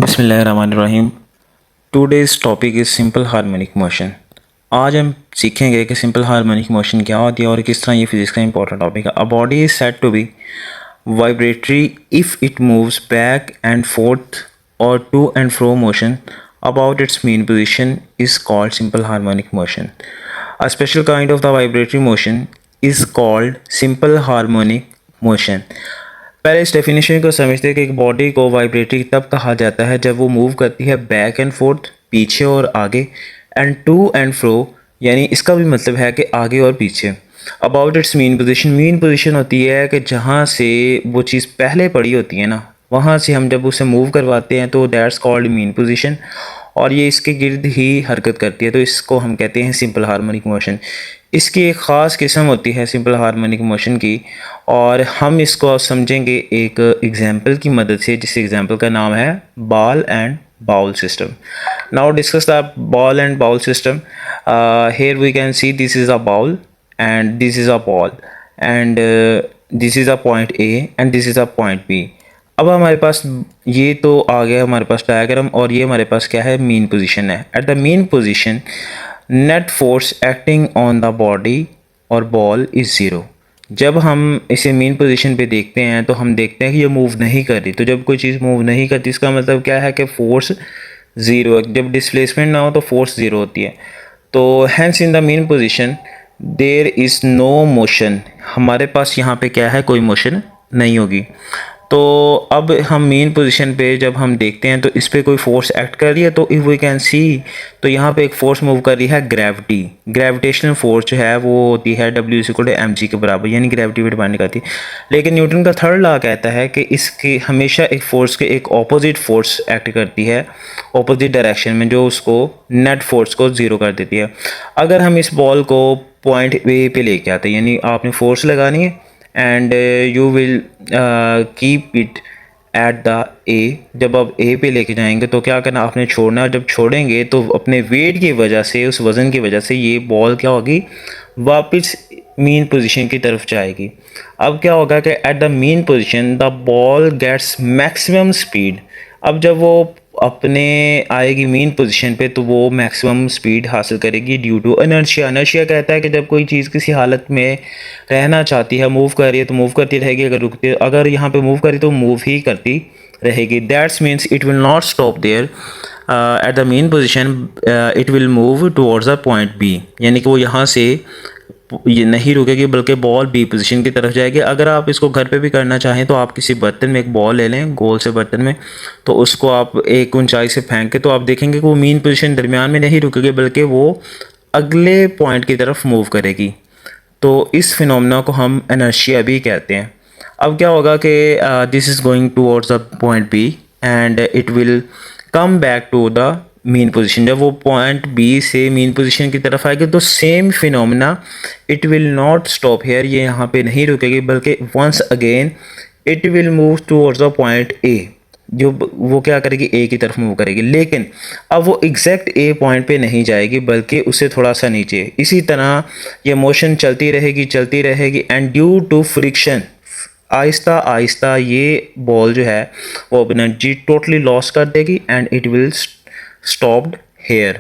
बिस्मिल्लाहिर्रहमानिर्रहीम। Today's topic is simple harmonic motion. आज हम सीखेंगे कि सिंपल हार्मोनिक मोशन क्या होती है और किस तरह ये फिजिक्स का इंपॉर्टेंट टॉपिक है। A body is said to be vibratory if it moves back and forth और to and fro motion about its mean position is called simple harmonic motion. A special kind of the vibratory motion is called simple harmonic motion. पहले इस definition को समझते हैं कि एक body को vibratory तब कहा जाता है जब वो मूव करती है बैक एंड फोर्थ, पीछे और आगे, एंड टू एंड फ्रो, यानी इसका भी मतलब है कि आगे और पीछे। अबाउट इट्स मीन पोजीशन होती है कि जहाँ से वो चीज़ पहले पड़ी होती है ना, वहाँ से हम जब उसे मूव करवाते हैं तो दैट्स कॉल्ड मीन पोजीशन, और ये इसके गिर्द ही हरकत करती है, तो इसको हम कहते हैं सिंपल हार्मोनिक मोशन। इसकी एक ख़ास किस्म होती है सिंपल हार्मोनिक मोशन की, और हम इसको समझेंगे एक एग्जांपल की मदद से, जिस एग्जांपल का नाम है ball and bowl system. Now discuss the ball and bowl system. here we can see this is a ball and this is a ball and this is a point A and this is a point B। अब हमारे पास ये तो आ गया हमारे पास diagram, और ये हमारे पास क्या है, मीन पोजीशन है। Eight the mean position net force acting on the body और बॉल इज़ ज़ीरो। जब हम इसे मीन पोजीशन पे देखते हैं तो हम देखते हैं कि ये मूव नहीं कर रही। तो जब कोई चीज़ मूव नहीं करती इसका मतलब क्या है कि फोर्स ज़ीरो है। जब डिस्प्लेसमेंट ना हो तो फोर्स ज़ीरो होती है। तो hence in the mean position there is no motion, हमारे पास यहाँ पे क्या है, कोई मोशन नहीं होगी। तो अब हम मेन पोजीशन पे जब हम देखते हैं तो इस पर कोई फोर्स एक्ट कर रही है, तो इफ़ वी कैन सी, तो यहाँ पे एक फोर्स मूव कर रही है, ग्रेविटी। ग्रेविटेशनल फोर्स जो है वो होती है W=mg के बराबर, यानी ग्रेविटी पे डिपेंड नहीं करती। लेकिन न्यूटन का थर्ड लॉ कहता है कि इसके हमेशा एक फोर्स के एक ऑपोजिट फोर्स एक्ट करती है ऑपोजिट डायरेक्शन में, जो उसको नेट फोर्स को ज़ीरो कर देती है। अगर हम इस बॉल को पॉइंट ए पे लेके आते हैं, यानी आपने फोर्स लगानी है and you will keep it at the ए। जब आप ए पे लेके जाएंगे तो क्या करना, आपने छोड़ना है। जब छोड़ेंगे तो अपने वेट की वजह से, उस वज़न की वजह से ये बॉल क्या होगी, वापस मीन पोजीशन की तरफ जाएगी। अब क्या होगा कि at the mean position the ball gets maximum speed. अब जब वो अपने आएगी मीन पोजीशन पे तो वो मैक्सिमम स्पीड हासिल करेगी ड्यू टू इनर्शिया। इनर्शिया कहता है कि जब कोई चीज़ किसी हालत में रहना चाहती है, मूव कर रही है तो मूव करती रहेगी, अगर यहाँ पे मूव करी तो मूव ही करती रहेगी। That's means it will not stop there at the mean position, it will move towards the point B, यानी कि वो यहाँ से ये नहीं रुकेगी बल्कि बॉल बी पोजीशन की तरफ जाएगी। अगर आप इसको घर पे भी करना चाहें तो आप किसी बर्तन में एक बॉल ले लें, गोल से बर्तन में, तो उसको आप एक ऊंचाई से फेंक के, तो आप देखेंगे कि वो मीन पोजीशन दरमियान में नहीं रुकेगी बल्कि वो अगले पॉइंट की तरफ मूव करेगी। तो इस फिनोमेना को हम इनर्शिया भी कहते हैं। अब क्या होगा कि this is going towards the point B and it will come back to the mean position. जब वो पॉइंट बी से मीन पोजीशन की तरफ आएगी तो same phenomena, it will not stop here, ये यहाँ पे नहीं रुकेगी बल्कि once again it will move towards the point A. जो वो क्या करेगी, ए की तरफ मूव करेगी, लेकिन अब वो एग्जैक्ट ए पॉइंट पे नहीं जाएगी बल्कि उससे थोड़ा सा नीचे। इसी तरह ये मोशन चलती रहेगी and due to friction Aahista Aahista ये बॉल जो है वो एनर्जी टोटली लॉस कर देगी and it will stopped here।